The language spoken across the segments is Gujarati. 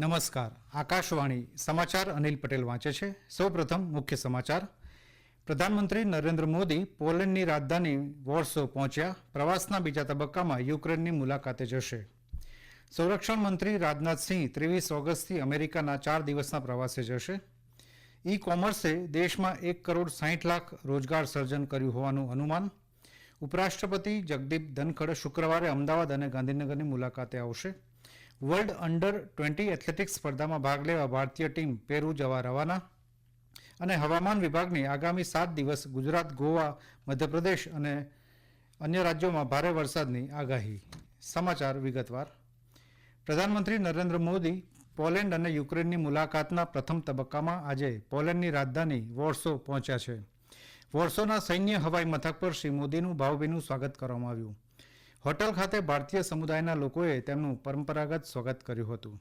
નમસ્કાર. આકાશવાણી સમાચાર અનિલ પટેલ વાંચે છે. સૌપ્રથમ મુખ્ય સમાચાર. પ્રધાનમંત્રી નરેન્દ્ર મોદી પોલેન્ડની રાજધાની વોર્સો પહોંચ્યા. પ્રવાસના બીજા તબક્કામાં યુક્રેનની મુલાકાતે જશે. સંરક્ષણ મંત્રી રાજનાથસિંહ 23 ઓગસ્ટથી અમેરિકાના 4 દિવસના પ્રવાસે જશે. ઈ કોમર્સે દેશમાં 1,60,00,000 રોજગાર સર્જન કર્યું હોવાનું અનુમાન. ઉપરાષ્ટ્રપતિ જગદીપ ધનખડ શુક્રવારે અમદાવાદ અને ગાંધીનગરની મુલાકાતે આવશે. વર્લ્ડ અંડર-20 એથ્લેટિક્સ સ્પર્ધામાં ભાગ લેવા ભારતીય ટીમ પેરુ જવા રવાના. અને હવામાન વિભાગની આગામી 7 દિવસ ગુજરાત, ગોવા, મધ્યપ્રદેશ અને અન્ય રાજ્યોમાં ભારે વરસાદની આગાહી. સમાચાર વિગતવાર. પ્રધાનમંત્રી નરેન્દ્ર મોદી પોલેન્ડ અને યુક્રેનની મુલાકાતના પ્રથમ તબક્કામાં આજે પોલેન્ડની રાજધાની વોર્સો પહોંચ્યા છે. વોર્સોના સૈન્ય હવાઈ મથક પર શ્રી મોદીનું ભાવભીનું સ્વાગત કરવામાં આવ્યું. હોટલ ખાતે ભારતીય સમુદાયના લોકોએ તેમનું પરંપરાગત સ્વાગત કર્યું હતું.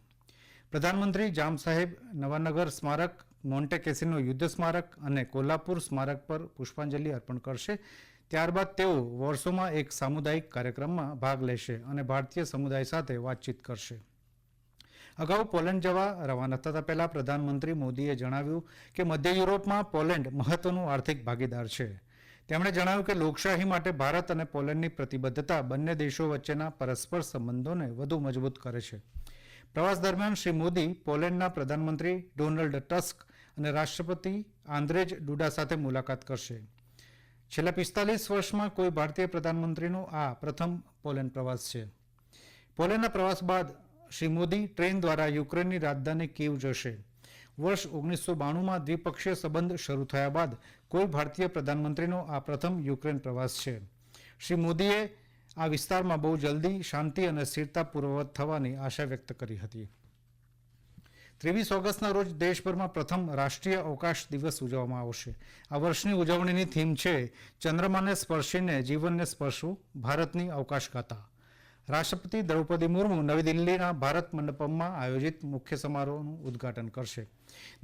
પ્રધાનમંત્રી જામ સાહેબ નવાનગર સ્મારક, મોન્ટે કેસિનો યુદ્ધ સ્મારક અને કોલ્હાપુર સ્મારક પર પુષ્પાંજલિ અર્પણ કરશે. ત્યારબાદ તેઓ વોર્સોમાં એક સામુદાયિક કાર્યક્રમમાં ભાગ લેશે અને ભારતીય સમુદાય સાથે વાતચીત કરશે. અગાઉ પોલેન્ડ જવા રવાના થતા પહેલા પ્રધાનમંત્રી મોદીએ જણાવ્યું કે મધ્ય યુરોપમાં પોલેન્ડ મહત્વનું આર્થિક ભાગીદાર છે. તેમણે જણાવ્યું કે લોકશાહી માટે ભારત અને પોલેન્ડની પ્રતિબદ્ધતા બંને દેશો વચ્ચેના પરસ્પર સંબંધોને વધુ મજબૂત કરે છે. પ્રવાસ દરમિયાન શ્રી મોદી પોલેન્ડના પ્રધાનમંત્રી ડોનાલ્ડ ટસ્ક અને રાષ્ટ્રપતિ આન્દ્રેજ ડુડા સાથે મુલાકાત કરશે. છેલ્લા 45 વર્ષમાં કોઈ ભારતીય પ્રધાનમંત્રીનો આ પ્રથમ પોલેન્ડ પ્રવાસ છે. પોલેન્ડના પ્રવાસ બાદ શ્રી મોદી ટ્રેન દ્વારા યુક્રેનની રાજધાની કીવ જશે. વર્ષ 1992માં દ્વિપક્ષીય સંબંધ શરૂ થયા બાદ કોઈ ભારતીય પ્રધાનમંત્રીનો આ પ્રથમ યુક્રેન પ્રવાસ છે. શ્રી મોદીએ આ વિસ્તારમાં બહુ જલ્દી શાંતિ અને સ્થિરતા પૂર્વવત થવાની આશા વ્યક્ત કરી હતી. 23 ઓગસ્ટના રોજ દેશભરમાં પ્રથમ રાષ્ટ્રીય અવકાશ દિવસ ઉજવવામાં આવશે. આ વર્ષની ઉજવણીની થીમ છે ચંદ્રમાને સ્પર્શીને જીવનને સ્પર્શવું, ભારતની અવકાશ ગાથા. રાષ્ટ્રપતિ દ્રૌપદી મુર્મુ નવી દિલ્હીના ભારત મંડપમમાં આયોજિત મુખ્ય સમારોહનું ઉદ્ઘાટન કરશે.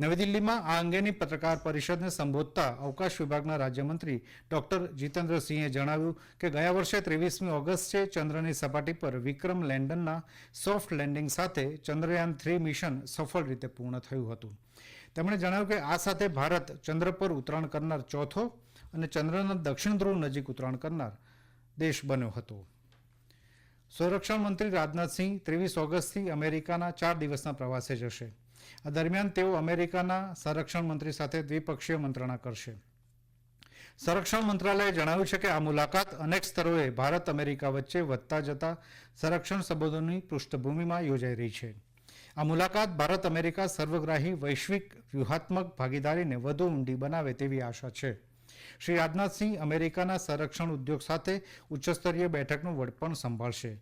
નવી દિલ્હીમાં આ અંગેની પત્રકાર પરિષદને સંબોધતા અવકાશ વિભાગના રાજ્યમંત્રી ડોક્ટર જીતેન્દ્રસિંહે જણાવ્યું કે ગયા વર્ષે 23મી ઓગસ્ટે ચંદ્રની સપાટી પર વિક્રમ લેન્ડરના સોફ્ટ લેન્ડિંગ સાથે ચંદ્રયાન-3 મિશન સફળ રીતે પૂર્ણ થયું હતું. તેમણે જણાવ્યું કે આ સાથે ભારત ચંદ્ર પર ઉતરાણ કરનાર ચોથો અને ચંદ્રના દક્ષિણ ધ્રુવ નજીક ઉતરાણ કરનાર દેશ બન્યો હતો. સંરક્ષણ મંત્રી રાજનાથસિંહ 23 ઓગસ્ટથી અમેરિકાના 4 દિવસના પ્રવાસે જશે. આ દરમિયાન તેઓ અમેરિકાના સંરક્ષણ મંત્રી સાથે દ્વિપક્ષીય મંત્રણા કરશે. સંરક્ષણ મંત્રાલયે જણાવ્યું છે કે આ મુલાકાત અનેક સ્તરોએ ભારત અમેરિકા વચ્ચે વધતા જતા સંરક્ષણ સંબંધોની પૃષ્ઠભૂમિમાં યોજાઈ રહી છે. આ મુલાકાત ભારત અમેરિકા સર્વગ્રાહી વૈશ્વિક વ્યૂહાત્મક ભાગીદારીને વધુ ઊંડી બનાવે તેવી આશા છે. શ્રી રાજનાથસિંહ અમેરિકાના સંરક્ષણ ઉદ્યોગ સાથે ઉચ્ચસ્તરીય બેઠકનું વડપણ સંભાળશે.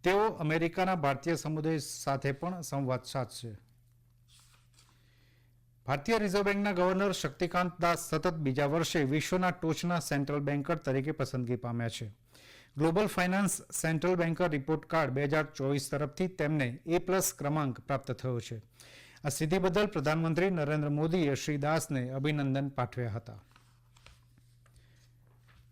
તેઓ અમેરિકાના ભારતીય સમુદાય સાથે પણ સંવાદ સાધશે. ભારતીય રિઝર્વ બેંકના ગવર્નર શક્તિકાંત દાસ સતત બીજા વર્ષે વિશ્વના ટોચના સેન્ટ્રલ બેન્કર તરીકે પસંદગી પામ્યા છે. Global finance central banker report card 2024 તરફથી તેમને A+ ક્રમાંક પ્રાપ્ત થયો છે. આ સિદ્ધિ બદલ પ્રધાનમંત્રી નરેન્દ્ર મોદીએ શ્રી દાસને અભિનંદન પાઠવ્યા હતા.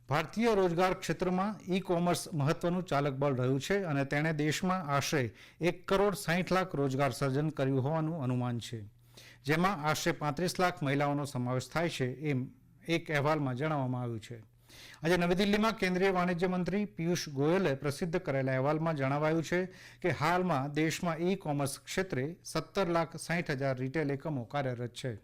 ભારતીય રોજગાર ક્ષેત્રમાં ઈ કોમર્સ મહત્વનું ચાલક બળ રહ્યું છે અને તેણે દેશમાં આશરે 1,60,00,000 રોજગાર સર્જન કર્યું હોવાનું અનુમાન છે, જેમાં આશરે 35 લાખ મહિલાઓનો સમાવેશ થાય છે એમ એક અહેવાલમાં જણાવવામાં આવ્યું છે. આજે નવી દિલ્હીમાં કેન્દ્રીય વાણિજ્ય મંત્રી પિયુષ ગોયલે પ્રસિદ્ધ કરેલા અહેવાલમાં જણાવાયું છે કે હાલમાં દેશમાં ઈ કોમર્સ ક્ષેત્રે 17,60,000 રિટેલ એકમો કાર્યરત છે.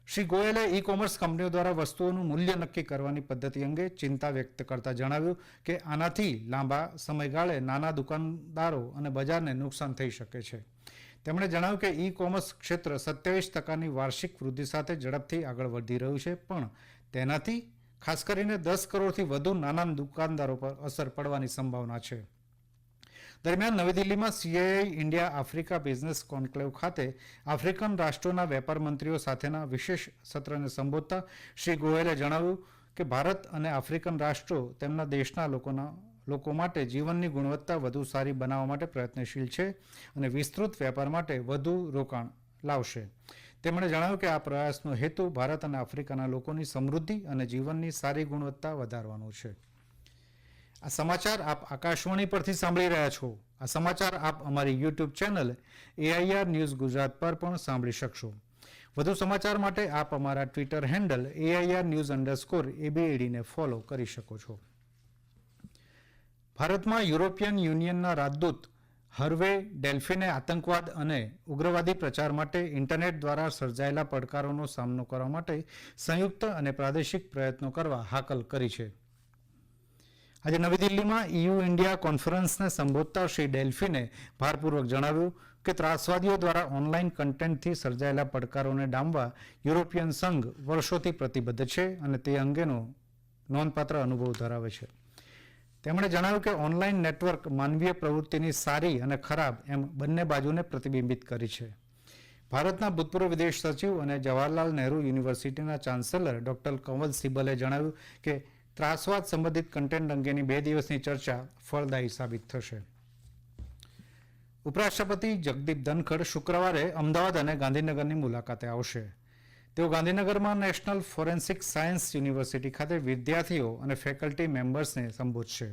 શ્રી ગોયલે ઈ કોમર્સ કંપનીઓ દ્વારા વસ્તુઓનું મૂલ્ય નક્કી કરવાની પદ્ધતિ અંગે ચિંતા વ્યક્ત કરતા જણાવ્યું કે આનાથી લાંબા સમયગાળે નાના દુકાનદારો અને બજારને નુકસાન થઈ શકે છે. તેમણે જણાવ્યું કે ઈ કોમર્સ ક્ષેત્ર 27% વાર્ષિક વૃદ્ધિ સાથે ઝડપથી આગળ વધી રહ્યું છે, પણ તેનાથી ખાસ કરીને 10 કરોડથી વધુ નાના દુકાનદારો પર અસર પડવાની સંભાવના છે. દરમિયાન નવી દિલ્હીમાં CII India Africa business conclave ખાતે આફ્રિકન રાષ્ટ્રોના વેપાર મંત્રીઓ સાથેના વિશેષ સત્રને સંબોધતા શ્રી ગોયલે જણાવ્યું કે ભારત અને આફ્રિકન રાષ્ટ્રો તેમના દેશના લોકો માટે જીવનની ગુણવત્તા વધુ સારી બનાવવા માટે પ્રયત્નશીલ છે અને વિસ્તૃત વેપાર માટે વધુ રોકાણ લાવશે. તેમણે જણાવ્યું કે આ પ્રયાસનો હેતુ ભારત અને આફ્રિકાના લોકોની સમૃદ્ધિ અને જીવનની સારી ગુણવત્તા વધારવાનો છે. આ સમાચાર આપ આકાશવાણી પરથી સાંભળી રહ્યા છો. આ સમાચાર આપ અમારી YouTube channel AIR news Gujarat પર પણ સાંભળી શકશો. વધુ સમાચાર માટે આપ અમારા ટ્વિટર હેન્ડલ AIR_ABAD ને ફોલો કરી શકો છો. ભારતમાં યુરોપિયન યુનિયનના રાજદૂત હર્વે ડેલ્ફિને આતંકવાદ અને ઉગ્રવાદી પ્રચાર માટે ઇન્ટરનેટ દ્વારા સર્જાયેલા પડકારોનો સામનો કરવા માટે સંયુક્ત અને પ્રાદેશિક પ્રયત્નો કરવા હાકલ કરી છે. આજે નવી દિલ્હીમાં EU ઇન્ડિયા કોન્ફરન્સને સંબોધતા શ્રી ડેલ્ફિને ભારપૂર્વક જણાવ્યું કે ત્રાસવાદીઓ દ્વારા ઓનલાઈન કન્ટેન્ટથી સર્જાયેલા પડકારોને ડામવા યુરોપિયન સંઘ વર્ષોથી પ્રતિબદ્ધ છે અને તે અંગેનો નોંધપાત્ર અનુભવ ધરાવે છે. તેમણે જણાવ્યું કે ઓનલાઈન નેટવર્ક માનવીય પ્રવૃત્તિની સારી અને ખરાબ એમ બંને બાજુને પ્રતિબિંબિત કરી છે. ભારતના ભૂતપૂર્વ વિદેશ સચિવ અને જવાહરલાલ નહેરુ યુનિવર્સિટીના ચાન્સેલર ડોક્ટર કંવલ સિબ્બલે જણાવ્યું કે ત્રાસવાદ સંબંધિત કન્ટેન્ટ અંગેની 2 દિવસની ચર્ચા ફળદાયી સાબિત થશે. ઉપરાષ્ટ્રપતિ જગદીપ ધનખડ શુક્રવારે અમદાવાદ અને ગાંધીનગરની મુલાકાતે આવશે. તેઓ ગાંધીનગરમાં નેશનલ ફોરેન્સિક સાયન્સ યુનિવર્સિટી ખાતે વિદ્યાર્થીઓ અને ફેકલ્ટી મેમ્બર્સને સંબોધશે.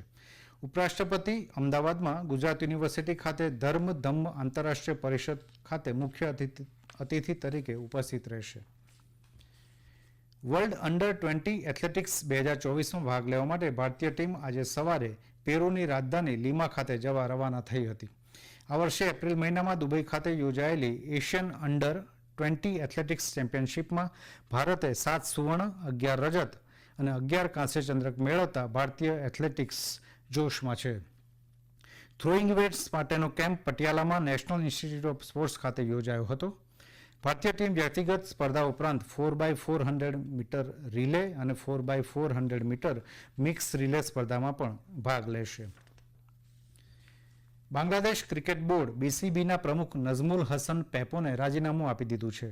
ઉપરાષ્ટ્રપતિ અમદાવાદમાં ગુજરાત યુનિવર્સિટી ખાતે ધર્મ ધમ્મ આંતરરાષ્ટ્રીય પરિષદ ખાતે મુખ્ય અતિથિ તરીકે ઉપસ્થિત રહેશે. વર્લ્ડ અંડર-20 એથ્લેટિક્સ 2024માં ભાગ લેવા માટે ભારતીય ટીમ આજે સવારે પેરુની રાજધાની લીમા ખાતે જવા રવાના થઈ હતી. આ વર્ષે એપ્રિલ મહિનામાં દુબઈ ખાતે યોજાયેલી એશિયન અંડર-20 એથ્લેટિક્સ ચેમ્પિયનશિપમાં ભારતે 7 સુવર્ણ, 11 રજત અને 11 કાંસ્ય ચંદ્રક મેળવતા ભારતીય એથ્લેટિક્સ જોશમાં છે. થ્રોઈંગ ઇવેન્ટ્સ માટેનો કેમ્પ પટિયાલામાં નેશનલ ઇન્સ્ટિટ્યૂટ ઓફ સ્પોર્ટ્સ ખાતે યોજાયો હતો. ભારતીય ટીમ વ્યક્તિગત સ્પર્ધા ઉપરાંત 4x400 મીટર રિલે અને 4x400 મીટર મિક્સ રિલે સ્પર્ધામાં પણ ભાગ લેશે. બાંગ્લાદેશ ક્રિકેટ બોર્ડ BCBના પ્રમુખ નઝમુલ હસન પેપોને રાજીનામું આપી દીધું છે.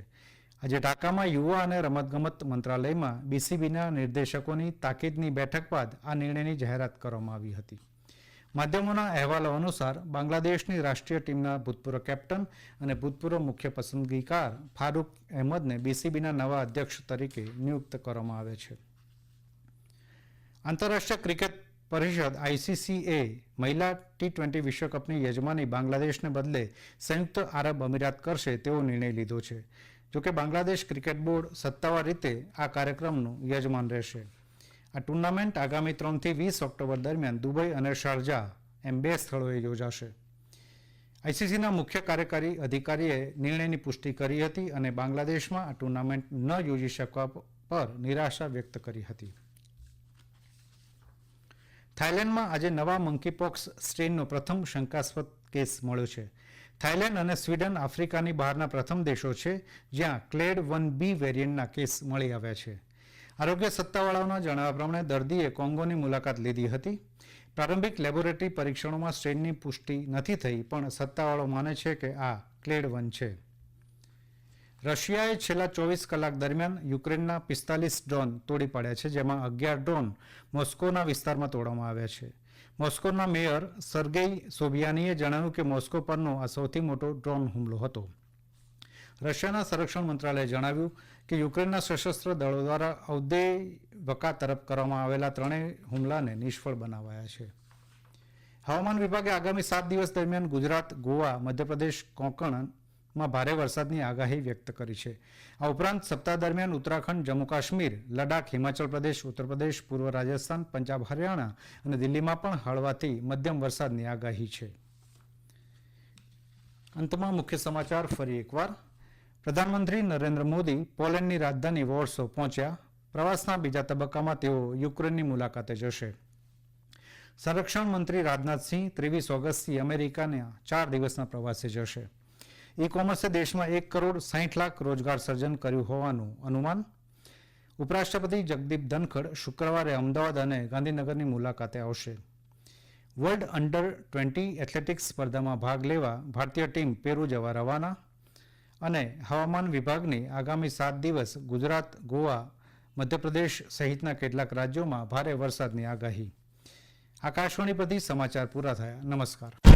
આજે ઢાકામાં યુવા અને રમતગમત મંત્રાલયમાં BCBના નિર્દેશકોની તાકીદની બેઠક બાદ આ નિર્ણયની જાહેરાત કરવામાં આવી હતી. માધ્યમોના અહેવાલો અનુસાર બાંગ્લાદેશની રાષ્ટ્રીય ટીમના ભૂતપૂર્વ કેપ્ટન અને ભૂતપૂર્વ મુખ્ય પસંદગીકાર ફારૂક અહેમદને BCBના નવા અધ્યક્ષ તરીકે નિયુક્ત કરવામાં આવે છે. આંતરરાષ્ટ્રીય ક્રિકેટ પરિષદ ICCએ મહિલા T20 વિશ્વકપની યજમાની બાંગ્લાદેશને બદલે સંયુક્ત આરબ અમીરાત કરશે તેવો નિર્ણય લીધો છે. જોકે બાંગ્લાદેશ ક્રિકેટ બોર્ડ સત્તાવાર રીતે આ કાર્યક્રમનું યજમાન રહેશે. આ ટુર્નામેન્ટ આગામી 3 થી 20 ઓક્ટોબર દરમિયાન દુબઈ અને શારજા એમ 2 સ્થળોએ યોજાશે. ICCના મુખ્ય કાર્યકારી અધિકારીએ નિર્ણયની પુષ્ટિ કરી હતી અને બાંગ્લાદેશમાં આ ટુર્નામેન્ટ ન યોજી શકવા પર નિરાશા વ્યક્ત કરી હતી. થાઇલેન્ડમાં આજે નવા મંકીપોક્સ સ્ટ્રેનનો પ્રથમ શંકાસ્પદ કેસ મળ્યો છે. થાઇલેન્ડ અને સ્વીડન આફ્રિકાની બહારના પ્રથમ દેશો છે જ્યાં ક્લેડ 1B વેરિયન્ટના કેસ મળી આવ્યા છે. આરોગ્ય સત્તાવાળાઓના જણાવ્યા પ્રમાણે દર્દીએ કોંગોની મુલાકાત લીધી હતી. પ્રારંભિક લેબોરેટરી પરીક્ષણોમાં સ્ટ્રેનની પુષ્ટિ નથી થઈ, પણ સત્તાવાળાઓ માને છે કે આ ક્લેડ 1 છે. રશિયાએ છેલ્લા 24 કલાક દરમિયાન યુક્રેનના 45 ડ્રોન તોડી પાડ્યા છે, જેમાં 11 ડ્રોન મોસ્કોના વિસ્તારમાં તોડવામાં આવ્યા છે. મોસ્કોના મેયર સર્ગેઈ સોબિયાનીએ જણાવ્યું કે મોસ્કો પરનો આ સૌથી મોટો ડ્રોન હુમલો હતો. રશિયાના સંરક્ષણ મંત્રાલયે જણાવ્યું કે યુક્રેનના સશસ્ત્ર દળો દ્વારા અવદેવકા તરફ કરવામાં આવેલા 3 હુમલાને નિષ્ફળ બનાવાયા છે. હવામાન વિભાગે આગામી 7 દિવસ દરમિયાન ગુજરાત, ગોવા, મધ્યપ્રદેશ, કોંકણમાં ભારે વરસાદની આગાહી વ્યક્ત કરી છે. આ ઉપરાંત સપ્તાહ દરમિયાન ઉત્તરાખંડ, જમ્મુ કાશ્મીર, લડાખ, હિમાચલ પ્રદેશ, ઉત્તર પ્રદેશ, પૂર્વ રાજસ્થાન, પંજાબ, હરિયાણા અને દિલ્હીમાં પણ હળવાથી મધ્યમ વરસાદની આગાહી છે. અંતમાં મુખ્ય સમાચાર ફરી એકવાર. પ્રધાનમંત્રી નરેન્દ્ર મોદી પોલેન્ડની રાજધાની વોર્સો પહોંચ્યા. પ્રવાસના બીજા તબક્કામાં તેઓ યુક્રેનની મુલાકાતે જશે. સંરક્ષણ મંત્રી રાજનાથસિંહ 23 ઓગસ્ટથી અમેરિકાના 4 દિવસના પ્રવાસે જશે. ઈ-કોમર્સે દેશમાં 1,60,00,000 રોજગાર સર્જન કર્યું હોવાનું અનુમાન. ઉપરાષ્ટ્રપતિ જગદીપ ધનખડ શુક્રવારે અમદાવાદ અને ગાંધીનગરની મુલાકાતે આવશે. વર્લ્ડ અંડર-20 એથ્લેટિક્સ સ્પર્ધામાં ભાગ લેવા ભારતીય ટીમ પેરુ જવા રવાના. અને હવામાન વિભાગની આગામી 7 દિવસ ગુજરાત, ગોવા, મધ્યપ્રદેશ સહિતના કેટલાક રાજ્યોમાં ભારે વરસાદની આગાહી. આકાશવાણી પરથી સમાચાર પૂરા થયા. નમસ્કાર.